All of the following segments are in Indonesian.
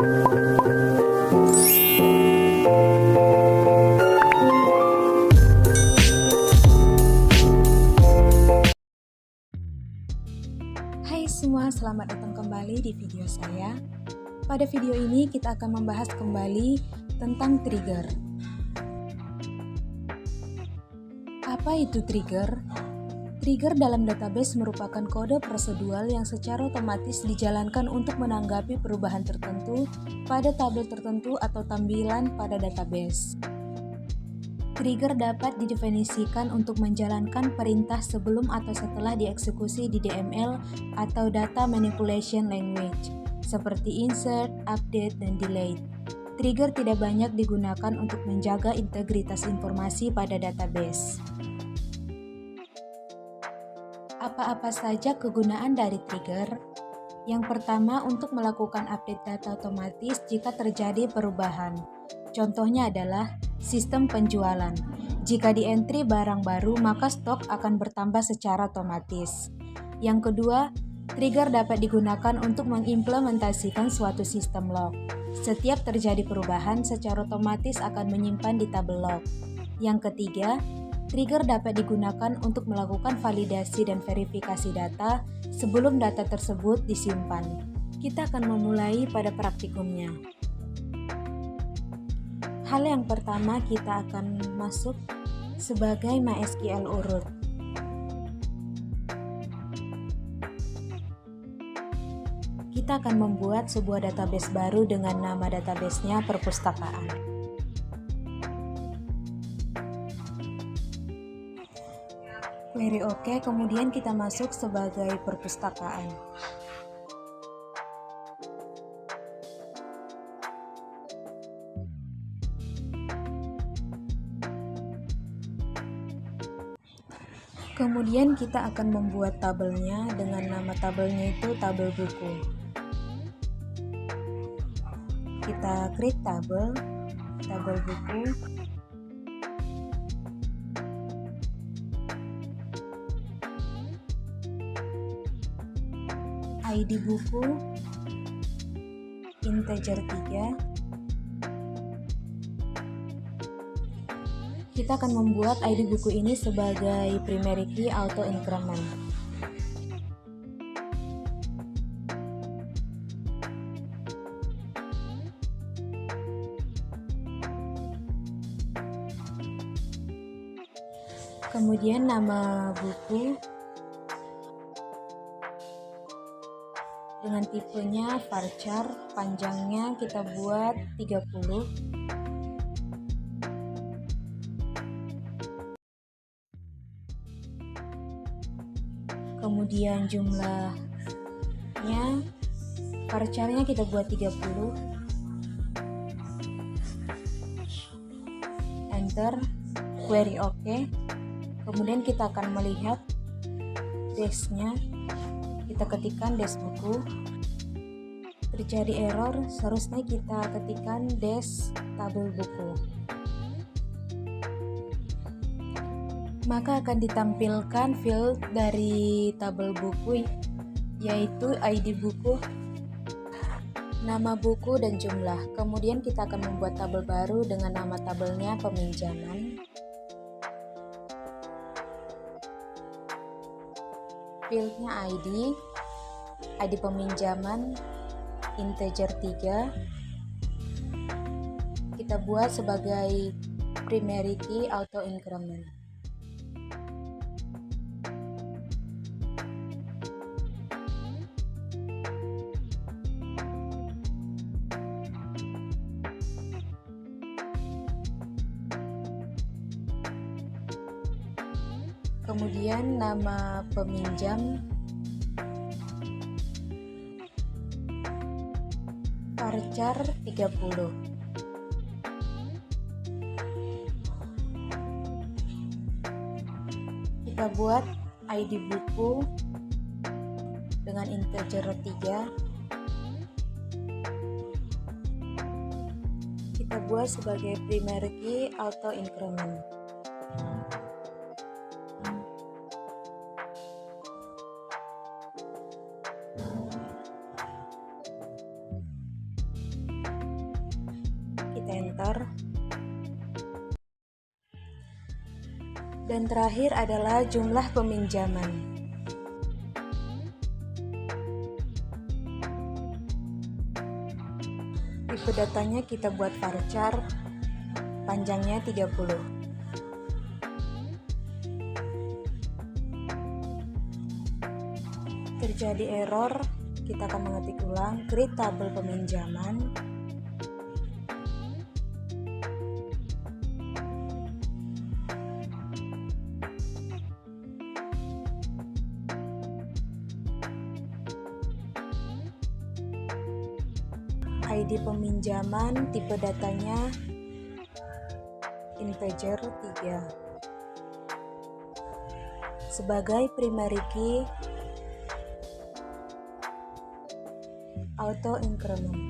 Hai semua, selamat datang kembali di video saya. Pada video ini kita akan membahas kembali tentang trigger. Apa itu trigger? Trigger dalam database merupakan kode prosedural yang secara otomatis dijalankan untuk menanggapi perubahan tertentu pada tabel tertentu atau tampilan pada database. Trigger dapat didefinisikan untuk menjalankan perintah sebelum atau setelah dieksekusi di DML atau Data Manipulation Language, seperti insert, update, dan delete. Trigger tidak banyak digunakan untuk menjaga integritas informasi pada database. Apa-apa saja kegunaan dari trigger? Yang pertama, untuk melakukan update data otomatis jika terjadi perubahan. Contohnya adalah sistem penjualan. Jika di entry barang baru, maka stok akan bertambah secara otomatis. Yang kedua, trigger dapat digunakan untuk mengimplementasikan suatu sistem log. Setiap terjadi perubahan, secara otomatis akan menyimpan di tabel log. Yang ketiga, trigger dapat digunakan untuk melakukan validasi dan verifikasi data sebelum data tersebut disimpan. Kita akan memulai pada praktikumnya. Hal yang pertama, kita akan masuk sebagai MySQL urut. Kita akan membuat sebuah database baru dengan nama databasenya perpustakaan. Query OK, kemudian kita masuk sebagai perpustakaan. Kemudian kita akan membuat tabelnya dengan nama tabelnya itu tabel buku. Kita create tabel buku. ID buku integer 3. Kita akan membuat ID buku ini sebagai primary key auto increment. Kemudian nama buku dengan tipenya varchar, panjangnya kita buat 30. Kemudian jumlahnya, varcharnya kita buat 30. Enter, query OK. Kemudian kita akan melihat dash-nya. Kita ketikkan dash buku. Terjadi error, seharusnya kita ketikkan dash tabel buku. Maka akan ditampilkan field dari tabel buku, yaitu ID buku, nama buku, dan jumlah. Kemudian kita akan membuat tabel baru dengan nama tabelnya peminjaman. Fieldnya ID peminjaman integer 3. Kita buat sebagai primary key auto increment. Kemudian nama peminjam varchar 30. Kita buat ID buku dengan integer 3. Kita buat sebagai primary key auto increment. enter. Dan terakhir adalah jumlah peminjaman. Tipe datanya kita buat varchar, panjangnya 30. Terjadi error, kita akan mengetik ulang create tabel peminjaman. ID peminjaman, tipe datanya integer 3. Sebagai primary key, auto increment.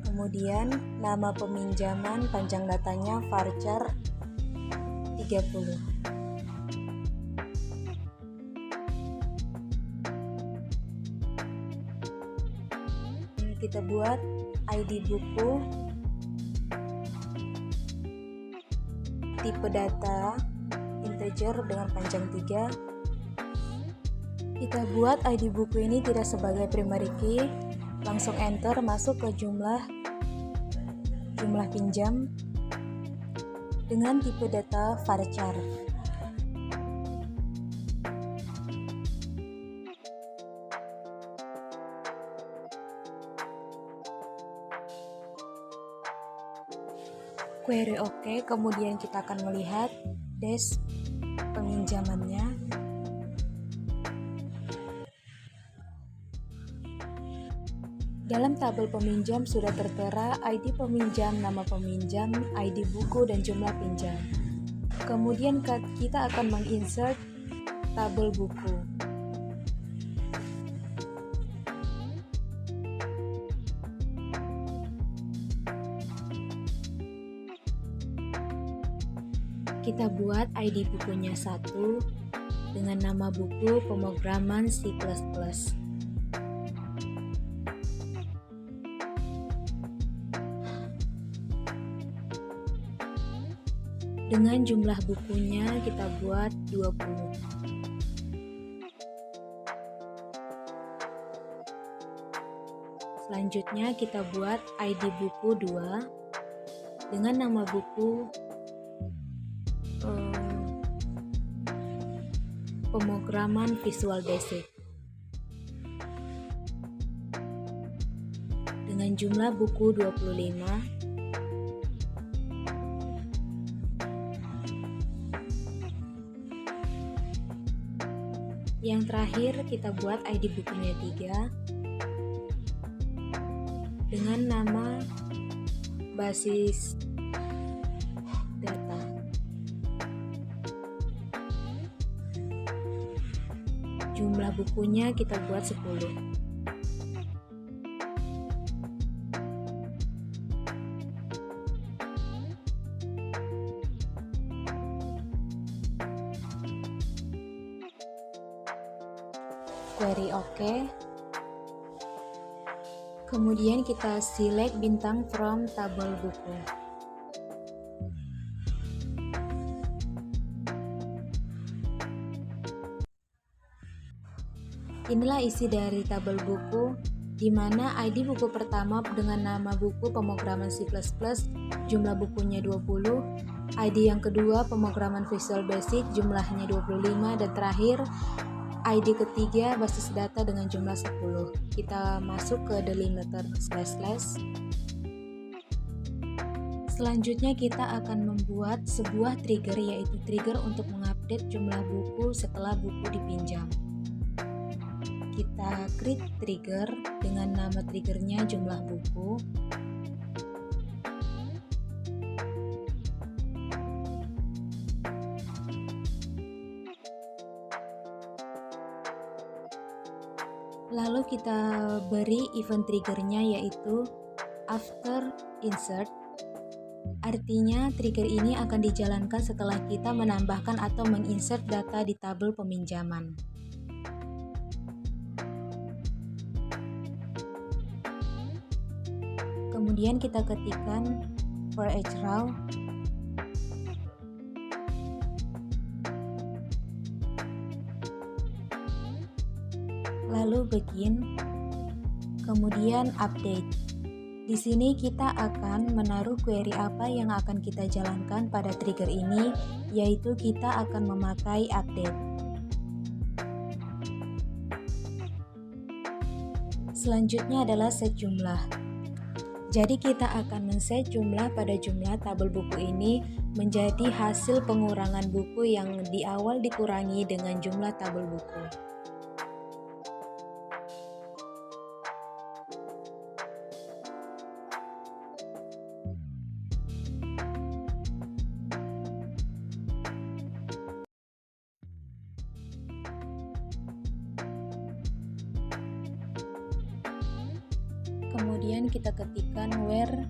Kemudian nama peminjaman, panjang datanya varchar 30. Kita buat ID buku, tipe data integer dengan panjang 3. Kita buat ID buku ini tidak sebagai primary key, langsung enter, masuk ke jumlah pinjam dengan tipe data varchar. Query OK, kemudian kita akan melihat dash peminjamannya. Dalam tabel peminjam sudah tertera ID peminjam, nama peminjam, ID buku, dan jumlah pinjam. Kemudian kita akan menginsert tabel buku. Kita buat ID bukunya 1 dengan nama buku pemrograman C++. Dengan jumlah bukunya kita buat 20. Selanjutnya kita buat ID buku 2 dengan nama buku pemrograman Visual Basic dengan jumlah buku 25. Yang terakhir kita buat ID bukunya 3 dengan nama basis data. Jumlah bukunya kita buat 10. Query OK. Kemudian kita select bintang from tabel buku. Inilah isi dari tabel buku, di mana ID buku pertama dengan nama buku pemrograman C++, jumlah bukunya 20, ID yang kedua pemrograman Visual Basic, jumlahnya 25, dan terakhir ID ketiga basis data dengan jumlah 10. Kita masuk ke delimiter //. Selanjutnya kita akan membuat sebuah trigger, yaitu trigger untuk mengupdate jumlah buku setelah buku dipinjam. Kita create trigger dengan nama triggernya jumlah buku. Lalu kita beri event triggernya, yaitu after insert. Artinya trigger ini akan dijalankan setelah kita menambahkan atau menginsert data di tabel peminjaman. Kemudian kita ketikkan for each row. Lalu begin, kemudian update. Di sini kita akan menaruh query apa yang akan kita jalankan pada trigger ini, yaitu kita akan memakai update. Selanjutnya adalah set jumlah. Jadi kita akan men-set jumlah pada jumlah tabel buku ini menjadi hasil pengurangan buku yang di awal dikurangi dengan jumlah tabel buku. Kemudian kita ketikkan where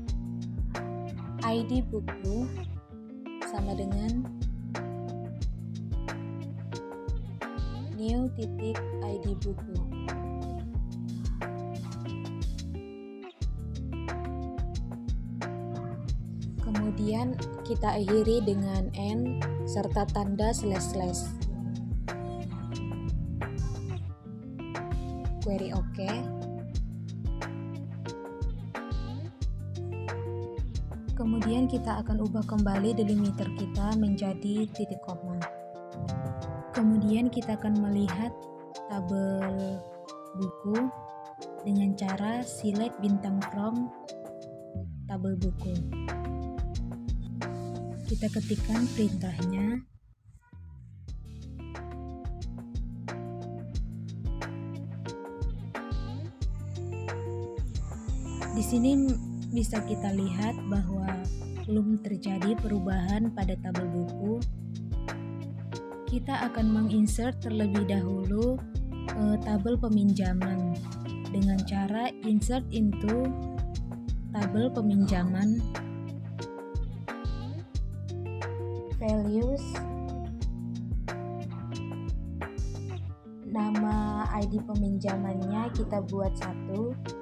ID buku sama dengan new titik ID buku. Kemudian kita akhiri dengan n serta tanda slash. Query OK. Kemudian kita akan ubah kembali delimiter kita menjadi titik koma. Kemudian kita akan melihat tabel buku dengan cara select bintang from tabel buku. Kita ketikkan perintahnya. Di sini bisa kita lihat bahwa belum terjadi perubahan pada tabel buku. Kita akan menginsert terlebih dahulu tabel peminjaman dengan cara insert into tabel peminjaman, values, nama ID peminjamannya kita buat 1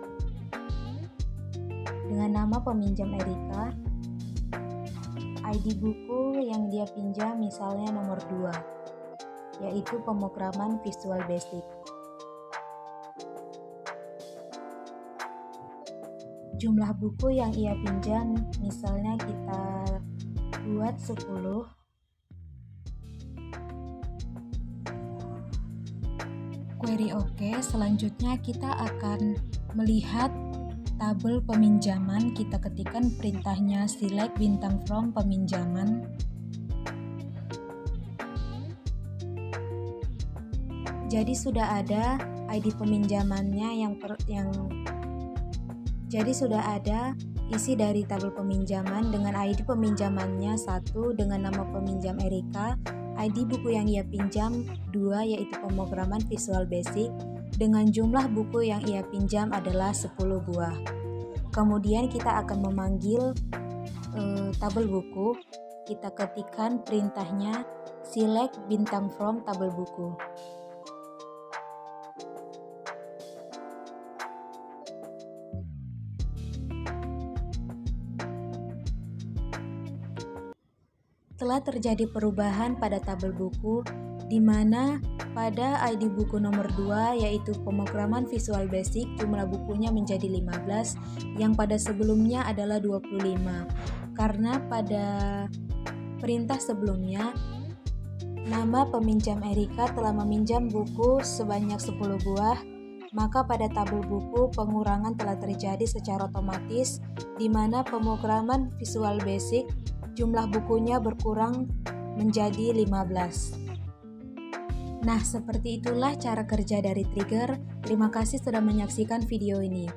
dengan nama peminjam Erika, ID buku yang dia pinjam misalnya nomor 2, yaitu pemrograman Visual Basic. Jumlah buku yang ia pinjam misalnya kita buat 10. Query OK. Selanjutnya kita akan melihat tabel peminjaman. Kita ketikkan perintahnya select bintang from peminjaman. Jadi sudah ada ID peminjamannya jadi sudah ada isi dari tabel peminjaman dengan ID peminjamannya 1 dengan nama peminjam Erika, ID buku yang ia pinjam 2 yaitu pemrograman Visual Basic, dengan jumlah buku yang ia pinjam adalah 10 buah. Kemudian kita akan memanggil tabel buku. Kita ketikkan perintahnya select bintang from tabel buku. Telah terjadi perubahan pada tabel buku, di mana pada ID buku nomor 2 yaitu pemrograman Visual Basic jumlah bukunya menjadi 15 yang pada sebelumnya adalah 25. Karena pada perintah sebelumnya nama peminjam Erika telah meminjam buku sebanyak 10 buah, maka pada tabel buku pengurangan telah terjadi secara otomatis di mana pemrograman Visual Basic jumlah bukunya berkurang menjadi 15. Nah, seperti itulah cara kerja dari trigger. Terima kasih sudah menyaksikan video ini.